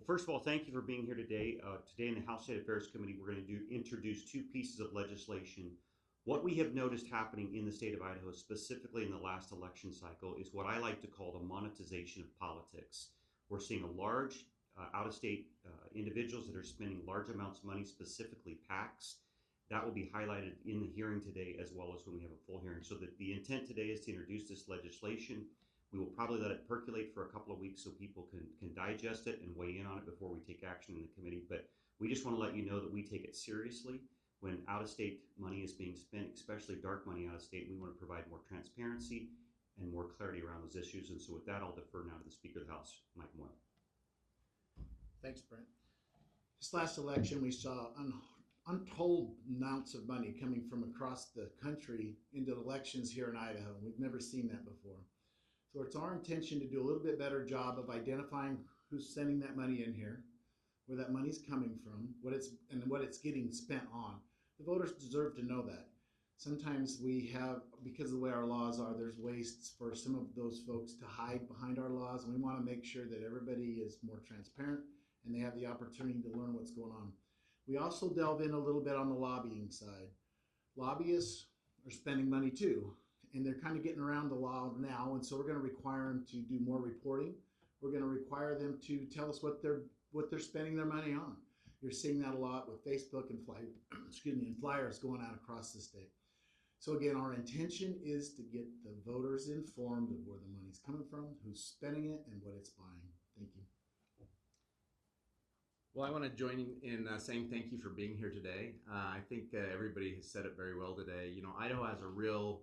First of all, thank you for being here today. Today in the House State Affairs Committee, we're going to introduce two pieces of legislation. What we have noticed happening in the state of Idaho, specifically in the last election cycle, is what I like to call the monetization of politics. We're seeing a large out-of-state individuals that are spending large amounts of money, specifically PACs. That will be highlighted in the hearing today as well as when we have a full hearing. So that the intent today is to introduce this legislation. We will probably let it percolate for a couple of weeks so people can digest it and weigh in on it before we take action in the committee. But we just want to let you know that we take it seriously when out-of-state money is being spent, especially dark money out of state. We want to provide more transparency and more clarity around those issues. And so with that, I'll defer now to the Speaker of the House, Mike Moyle. Thanks, Brent. This last election, we saw untold amounts of money coming from across the country into elections here in Idaho. We've never seen that before. So it's our intention to do a little bit better job of identifying who's sending that money in here, where that money's coming from, what it's getting spent on. The voters deserve to know that. Sometimes we have, because of the way our laws are, there's ways for some of those folks to hide behind our laws, and we want to make sure that everybody is more transparent and they have the opportunity to learn what's going on. We also delve in a little bit on the lobbying side. Lobbyists are spending money too, and they're kind of getting around the law now, and so we're going to require them to do more reporting. We're going to require them to tell us what they're spending their money on. You're seeing that a lot with Facebook and flyers going out across the state. So again, our intention is to get the voters informed of where the money's coming from, who's spending it, and what it's buying. Thank you. Well, I want to join in saying thank you for being here today. I think everybody has said it very well today. You know, Idaho has a real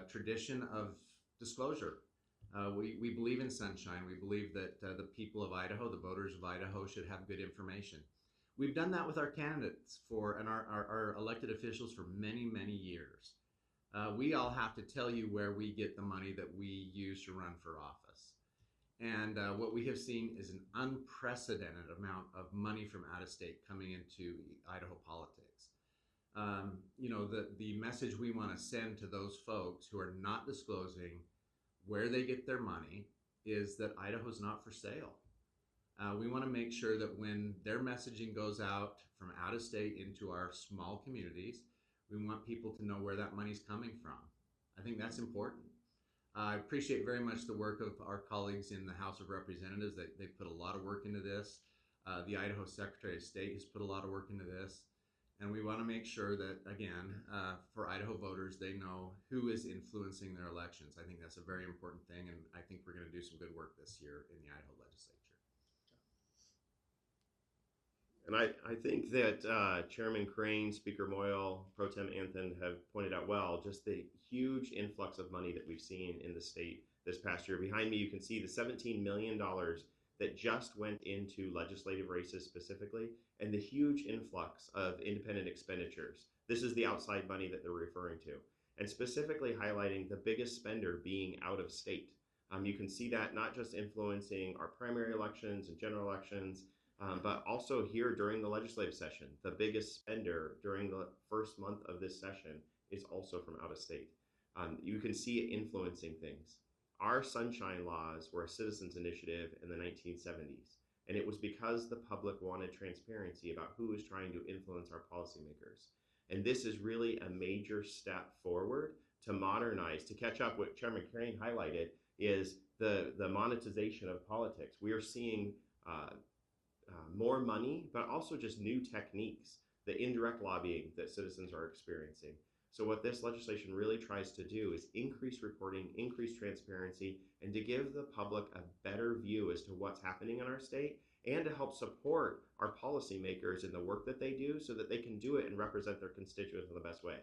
tradition of disclosure. We believe in sunshine. We believe that the people of Idaho, the voters of Idaho, should have good information. We've done that with our candidates and our elected officials for many, many years. We all have to tell you where we get the money that we use to run for office. And what we have seen is an unprecedented amount of money from out of state coming into Idaho politics. You know, the message we want to send to those folks who are not disclosing where they get their money is that Idaho's not for sale. We want to make sure that when their messaging goes out from out of state into our small communities, we want people to know where that money's coming from. I think that's important. I appreciate very much the work of our colleagues in the House of Representatives. They put a lot of work into this. The Idaho Secretary of State has put a lot of work into this. And we want to make sure that, again, for Idaho voters, they know who is influencing their elections. I think that's a very important thing, and I think we're going to do some good work this year in the Idaho legislature. And I think that Chairman Crane, Speaker Moyle, Pro Tem Anthon have pointed out well, just the huge influx of money that we've seen in the state this past year. Behind me, you can see the $17 million that just went into legislative races specifically, and the huge influx of independent expenditures. This is the outside money that they're referring to, and specifically highlighting the biggest spender being out of state. You can see that not just influencing our primary elections and general elections, but also here during the legislative session. The biggest spender during the first month of this session is also from out of state. You can see it influencing things. Our sunshine laws were a citizens initiative in the 1970s, and it was because the public wanted transparency about who was trying to influence our policymakers. And this is really a major step forward to modernize, to catch up. What Chairman Crane highlighted is the monetization of politics. We are seeing more money, but also just new techniques, the indirect lobbying that citizens are experiencing. So what this legislation really tries to do is increase reporting, increase transparency, and to give the public a better view as to what's happening in our state, and to help support our policymakers in the work that they do so that they can do it and represent their constituents in the best way.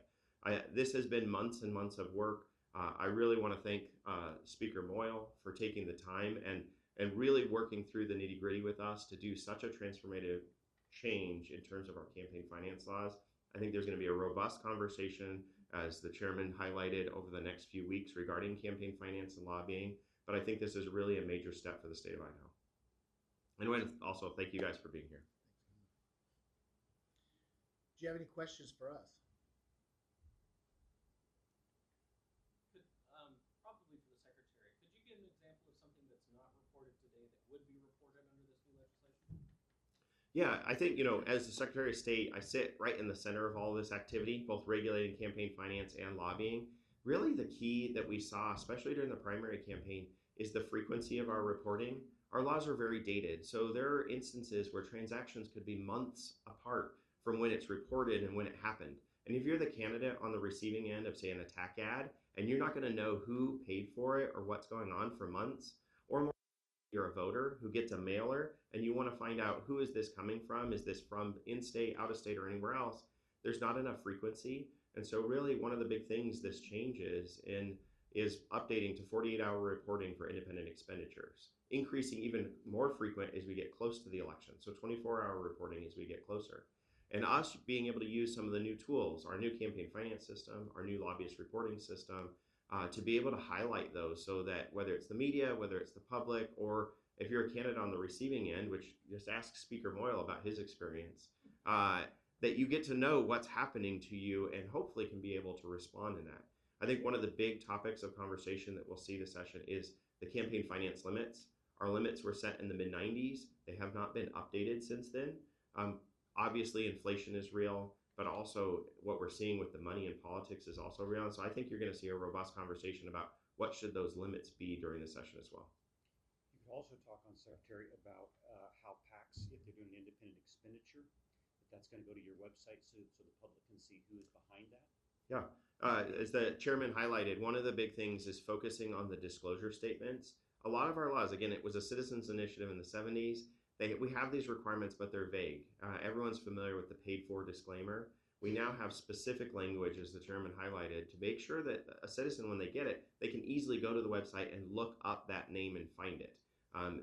This has been months and months of work. I really want to thank Speaker Moyle for taking the time and really working through the nitty-gritty with us to do such a transformative change in terms of our campaign finance laws. I think there's going to be a robust conversation, as the chairman highlighted, over the next few weeks regarding campaign finance and lobbying. But I think this is really a major step for the state of Idaho. And I want to also thank you guys for being here. Do you have any questions for us? Probably for the secretary. Could you give an example of something that's not reported today that would be reported under this new legislation? Yeah, I think, as the Secretary of State, I sit right in the center of all this activity, both regulating campaign finance and lobbying. Really, the key that we saw, especially during the primary campaign, is the frequency of our reporting. Our laws are very dated, so there are instances where transactions could be months apart from when it's reported and when it happened. And if you're the candidate on the receiving end of, say, an attack ad, and you're not going to know who paid for it or what's going on for months, or more, you're a voter who gets a mailer and you want to find out who is this coming from? Is this from in-state, out-of-state, or anywhere else? There's not enough frequency. And so really one of the big things this changes in is updating to 48-hour reporting for independent expenditures, increasing even more frequent as we get close to the election. So 24-hour reporting as we get closer. And us being able to use some of the new tools, our new campaign finance system, our new lobbyist reporting system, to be able to highlight those so that whether it's the media, whether it's the public, or if you're a candidate on the receiving end, which just ask Speaker Moyle about his experience, that you get to know what's happening to you and hopefully can be able to respond in that. I think one of the big topics of conversation that we'll see this session is the campaign finance limits. Our limits were set in the mid-90s. They have not been updated since then. Obviously, inflation is real, but also what we're seeing with the money in politics is also real. And so I think you're going to see a robust conversation about what should those limits be during the session as well. You could also talk on, Secretary, about how PACs, if they're doing an independent expenditure, that's going to go to your website so the public can see who is behind that. Yeah. As the chairman highlighted, one of the big things is focusing on the disclosure statements. A lot of our laws, again, it was a citizens initiative in the 70s. We have these requirements, but they're vague. Everyone's familiar with the paid for disclaimer. We now have specific language, as the chairman highlighted, to make sure that a citizen, when they get it, they can easily go to the website and look up that name and find it.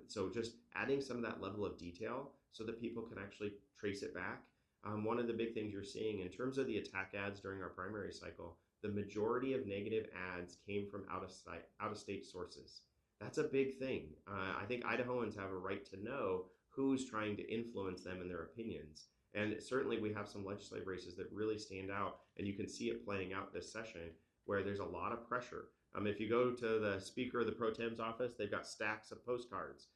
So just adding some of that level of detail so that people can actually trace it back. One of the big things you're seeing in terms of the attack ads during our primary cycle, the majority of negative ads came from out-of-state sources. That's a big thing. I think Idahoans have a right to know who's trying to influence them in their opinions. And certainly we have some legislative races that really stand out, and you can see it playing out this session where there's a lot of pressure. If you go to the Speaker of the Pro Tem's office, they've got stacks of postcards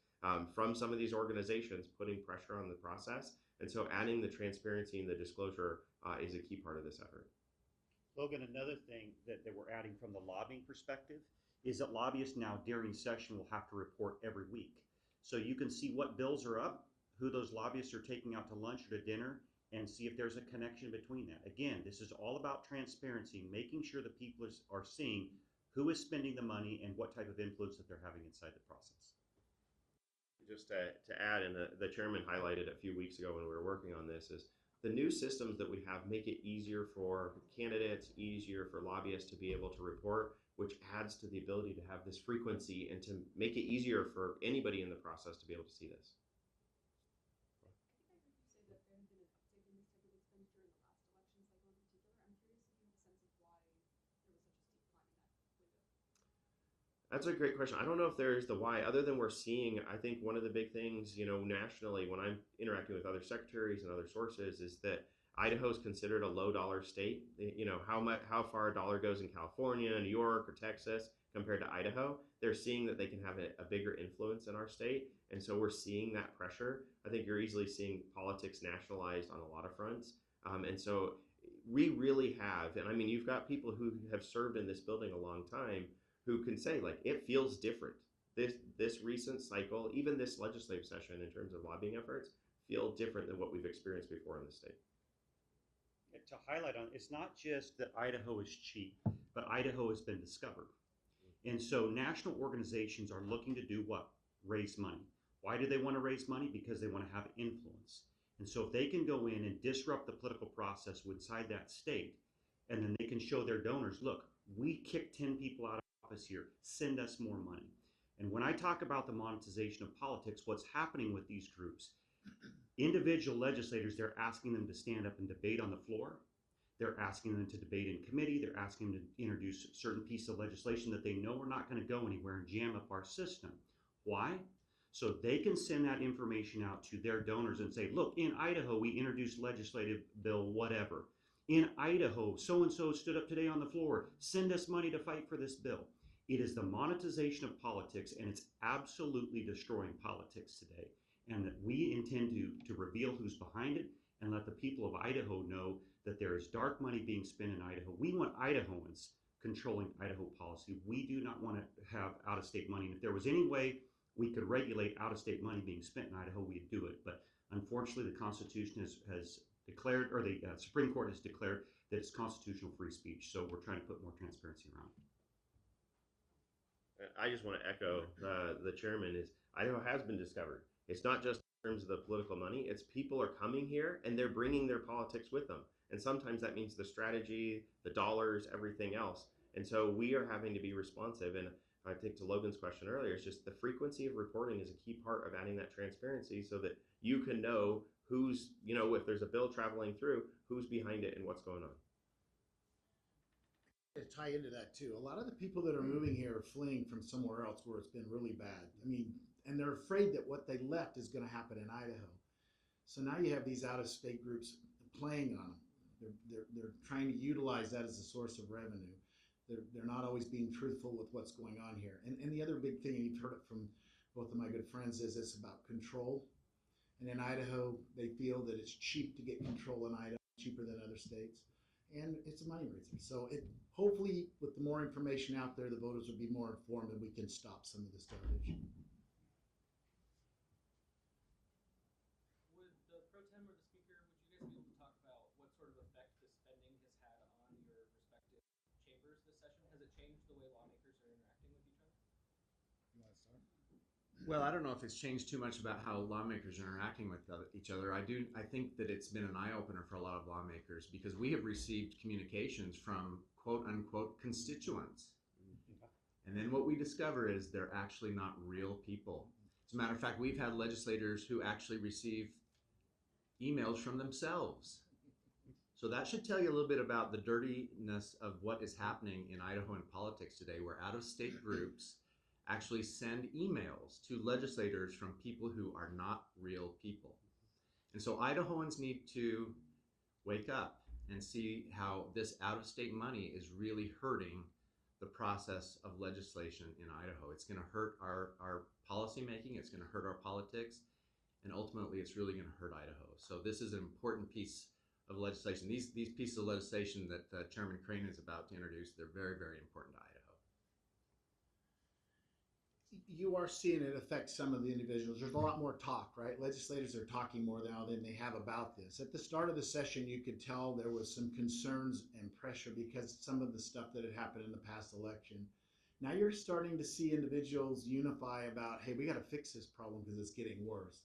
from some of these organizations putting pressure on the process. And so adding the transparency and the disclosure is a key part of this effort. Logan, another thing that we're adding from the lobbying perspective is that lobbyists now during session will have to report every week. So you can see what bills are up, who those lobbyists are taking out to lunch or to dinner, and see if there's a connection between that. Again, this is all about transparency, making sure that people are seeing who is spending the money and what type of influence that they're having inside the process. Just to add, and the chairman highlighted a few weeks ago when we were working on this, is the new systems that we have make it easier for candidates, easier for lobbyists to be able to report, which adds to the ability to have this frequency and to make it easier for anybody in the process to be able to see this. That's a great question. I don't know if there's the why, other than we're seeing, I think one of the big things, nationally, when I'm interacting with other secretaries and other sources, is that Idaho is considered a low dollar state. How far a dollar goes in California, New York, or Texas compared to Idaho. They're seeing that they can have a bigger influence in our state. And so we're seeing that pressure. I think you're easily seeing politics nationalized on a lot of fronts. And so we really have, and I mean, you've got people who have served in this building a long time who can say, like, it feels different. This recent cycle, even this legislative session in terms of lobbying efforts, feel different than what we've experienced before in the state. To highlight on, it's not just that Idaho is cheap, but Idaho has been discovered. And so national organizations are looking to do what? Raise money. Why do they want to raise money? Because they want to have influence. And so if they can go in and disrupt the political process inside that state, and then they can show their donors, look, we kicked 10 people out of office here, send us more money. And when I talk about the monetization of politics, what's happening with these groups, individual legislators, they're asking them to stand up and debate on the floor. They're asking them to debate in committee. They're asking them to introduce certain pieces of legislation that they know are not going to go anywhere and jam up our system. Why? So they can send that information out to their donors and say, look, in Idaho, we introduced legislative bill whatever. In Idaho, so-and-so stood up today on the floor. Send us money to fight for this bill. It is the monetization of politics, and it's absolutely destroying politics today. and that we intend to reveal who's behind it and let the people of Idaho know that there is dark money being spent in Idaho. We want Idahoans controlling Idaho policy. We do not want to have out-of-state money. And if there was any way we could regulate out-of-state money being spent in Idaho, we'd do it. But unfortunately, the Constitution has declared, or the Supreme Court has declared that it's constitutional free speech. So we're trying to put more transparency around it. I just want to echo the chairman is Idaho has been discovered. It's not just in terms of the political money. It's people are coming here and they're bringing their politics with them. And sometimes that means the strategy, the dollars, everything else. And so we are having to be responsive. And I think to Logan's question earlier, it's just the frequency of reporting is a key part of adding that transparency so that you can know who's, if there's a bill traveling through, who's behind it and what's going on. To tie into that too, a lot of the people that are moving here are fleeing from somewhere else where it's been really bad. I mean, and they're afraid that what they left is going to happen in Idaho. So now you have these out-of-state groups playing on them. They're trying to utilize that as a source of revenue. They're not always being truthful with what's going on here. And the other big thing, and you've heard it from both of my good friends, is it's about control. And in Idaho, they feel that it's cheap to get control in Idaho, cheaper than other states. And it's a money raiser. So hopefully with the more information out there, the voters will be more informed and we can stop some of this garbage. Would the pro tem or the speaker, would you guys be able to talk about what sort of effect the spending has had on your respective chambers this session? Has it changed the way lawmakers are interacting with each other? You want to start? Well, I don't know if it's changed too much about how lawmakers are interacting with each other. I think that it's been an eye-opener for a lot of lawmakers because we have received communications from quote-unquote constituents. And then what we discover is they're actually not real people. As a matter of fact, we've had legislators who actually receive emails from themselves. So that should tell you a little bit about the dirtiness of what is happening in Idaho in politics today, where out-of-state groups actually send emails to legislators from people who are not real people. And so Idahoans need to wake up and see how this out-of-state money is really hurting the process of legislation in Idaho. It's going to hurt our policy making, it's going to hurt our politics, and ultimately it's really going to hurt Idaho. So this is an important piece of legislation. These pieces of legislation that Chairman Crane is about to introduce, they're very, very important to Idaho. You are seeing it affect some of the individuals. There's a lot more talk, right? Legislators are talking more now than they have about this. At the start of the session, you could tell there was some concerns and pressure because some of the stuff that had happened in the past election. Now you're starting to see individuals unify about, hey, we got to fix this problem because it's getting worse.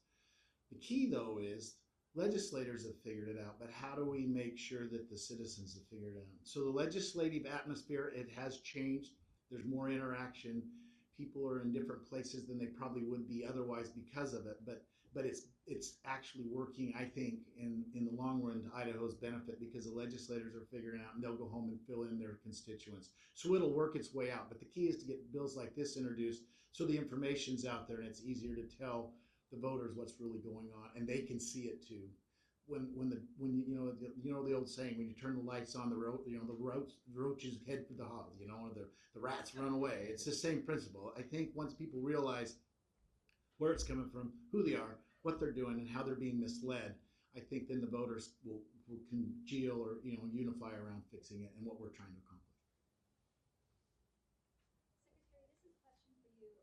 The key, though, is legislators have figured it out, but how do we make sure that the citizens have figured it out? So the legislative atmosphere, it has changed. There's more interaction. People are in different places than they probably would be otherwise because of it, but it's actually working, I think, in the long run to Idaho's benefit because the legislators are figuring out and they'll go home and fill in their constituents. So it'll work its way out, but the key is to get bills like this introduced so the information's out there and it's easier to tell the voters what's really going on and they can see it too. When the old saying, when you turn the lights on, the roaches head for the hog, or the rats run away. It's the same principle. I think once people realize where it's coming from, who they are, what they're doing, and how they're being misled, I think then the voters will congeal or unify around fixing it and what we're trying to accomplish. Secretary, this is a question for you.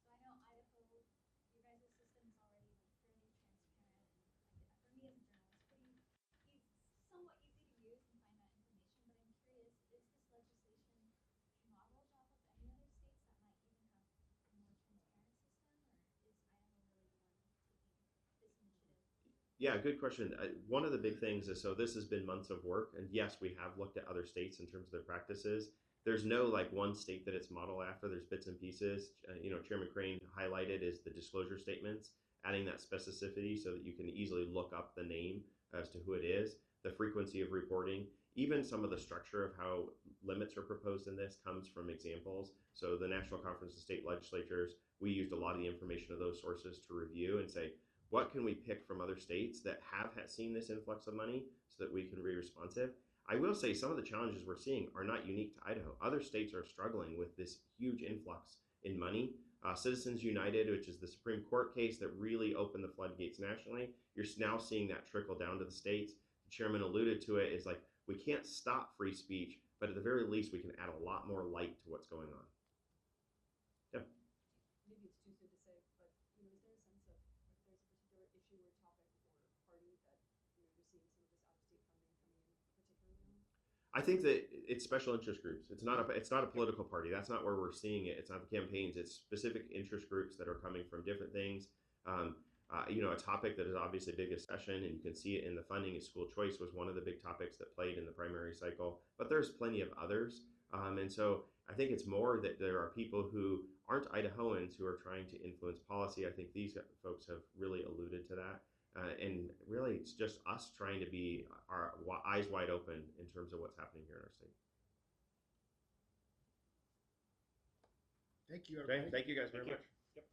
So I know Idaho, your guys' system is already fairly transparent, and for me as a journalist, somewhat easy to use and find that information. But I'm curious, is this legislation modeled off of any other states that might even have a more transparent system, or is Idaho really the one taking this initiative? Yeah, good question. One of the big things is, so this has been months of work, and yes, we have looked at other states in terms of their practices. There's no one state that it's modeled after. There's bits and pieces. Chairman Crane highlighted is the disclosure statements, adding that specificity so that you can easily look up the name as to who it is, the frequency of reporting, even some of the structure of how limits are proposed in this comes from examples. So the National Conference of State Legislatures, we used a lot of the information of those sources to review and say, what can we pick from other states that have seen this influx of money so that we can be responsive? I will say some of the challenges we're seeing are not unique to Idaho. Other states are struggling with this huge influx in money. Citizens United, which is the Supreme Court case that really opened the floodgates nationally. You're now seeing that trickle down to the states. The chairman alluded to it. Is like, we can't stop free speech, but at the very least, we can add a lot more light to what's going on. Yeah. Maybe it's too soon to say, but is there a sense of if there's a particular issue or topic or party that you're seeing some of this out-of-state funding coming in particularly on? I think that it's special interest groups. It's not a political party. That's not where we're seeing it. It's not the campaigns. It's specific interest groups that are coming from different things. A topic that is obviously big this session, and you can see it in the funding, is school choice was one of the big topics that played in the primary cycle. But there's plenty of others, and so I think it's more that there are people who aren't Idahoans who are trying to influence policy. I think these folks have really alluded to that. And really, it's just us trying to be our eyes wide open in terms of what's happening here in our state. Thank you, Okay, everybody. thank you guys very much.